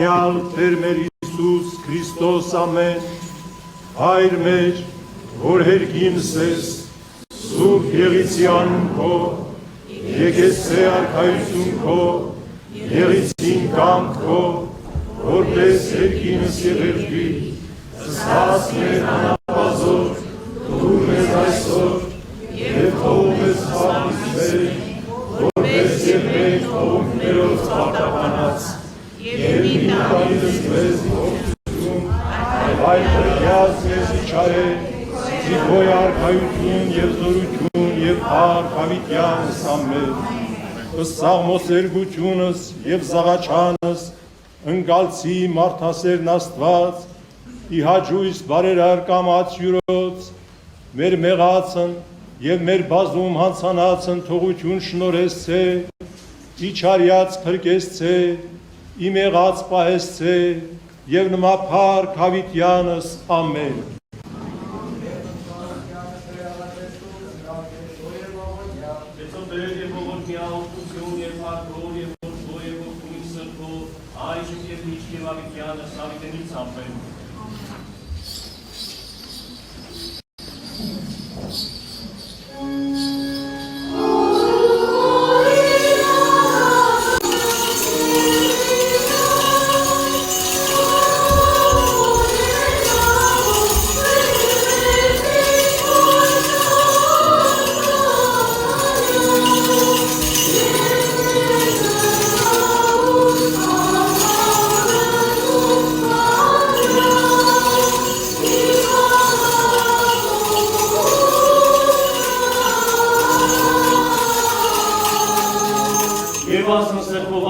Օրհնյալ Տեր մեր Հիսուս Քրիստոս ամեն, Հայր մեր, որ հերգինս ես, Սուրբ Եղիցյան քո, եկեցե արքայություն քո, Եղիցին կամք քո, որպես հերգինս եղերգի, զգաց մեր անապազոր, դուր մեզ այսօր, և թող մեզ խաղիցներ, որպես և մենք թողունք ներով պարտականած, և մի տանիրս մեզ ողջություն, այլ տրկյաց մեզ իչարե, զիքոյ արքայություն և զորություն և փառք հավիտյանս ամեն, ըստ Սաղմոս երգությունս և զաղաչանս, ընկալցի մարդասերն Աստված, ի հաջույս բարերար կամած յուրոց, մեր մեղացն և մեր բազում հանցանացն թողություն շնորհեսցե, իչարյաց փրկեսցե, իմեղաց պահեսցե, և նմա փառք հավիտյանս ամեն։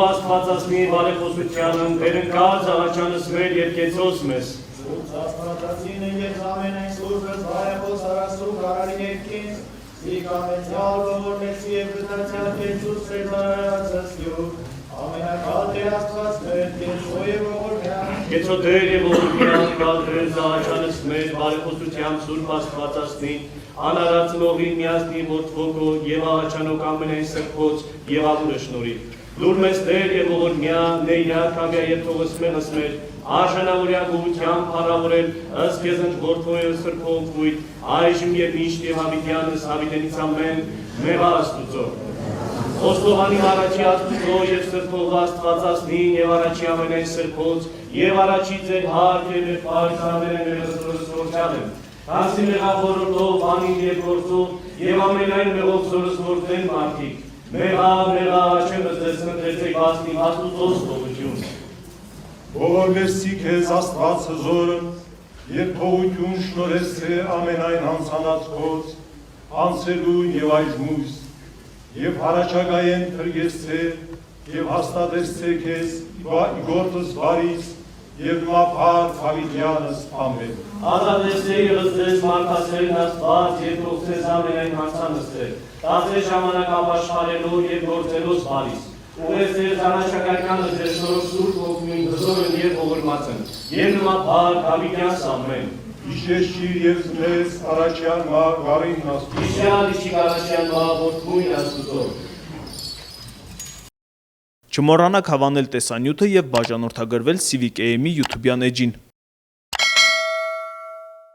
Աստվածածնի բարեխոսությանն վերընկած աղաչանս մեր երկեցոս մեզ։ Սուրբ Աստվածածին և ամենայն սուրբս բարեխոս հարասուկ արարի ներքին, զիկամեցյալ ողորմեցի և գտացյալ կեցուս սերդարարացս յուր, ամենակալ Տեր Աստված մեր կեցո և ողորմյան։ Կեցո Տեր և ողորմյան կալ Տեր աղաչանս մեր բարեխոսության Սուրբ Աստվածածնին, անարածնողին միասնի որդվոգո և աղաչանոք ամենայն սրբոց և ամուրը շնորհիվ։ Լուր մեզ Տեր և ողորմյան, ներյակ հավյա և թողս մեղս մեր, արժանավորյա գողության փառավորել, ըստ քեզնչ որդվոյը սրբով կույտ, այժմ և միշտ և հավիտյանս հավիտենից ամեն, մեղա Աստուծո։ Խոստովանի առաջի Աստուծո և սրբով Աստվածածնին և առաջի ամենայն սրբոց, և առաջի ձեր հարկ և մեր պարից ամենայն մեղս զորչալ եմ։ Քանզի մեղավորոտով, անին և գործով, և ամենայն մեղով զորս որդեն մարդիկ, Մեղա, չեմս դες մտրեցեք աստիմ Աստուծոս թողություն։ Ողորմեցի քեզ Աստված հզորը, և թողություն շնորհեսցե ամենայն հանցանած քոց, անցելույն և այժմույս, և հարաճագայեն փրկեսցե, և հաստատեսցե քեզ իգործս բարիս, և նմա փառք հավիտյանս ամեն։ Ազատեցե եղծես մարդասերն Աստված և թողցես ամենայն հանցանստեր, տածես ժամանակ ապաշխարելով և գործելոս բարիս, ուղեցես առաջակայքանը ձեր շնորհով սուրբ ոգին հզորն և ողորմածն, և նմա փառք հավիտյանս ամեն։ Իշեշիր և զնես առաջյան մա գարին Աստուծո։ Իշյալ իշիկ առաջյան մա որդքույն Աստուծո։ Չմոռանաք հավանել տեսանյութը և բաժանորդագրվել Civic AM-ի YouTube-յան էջին։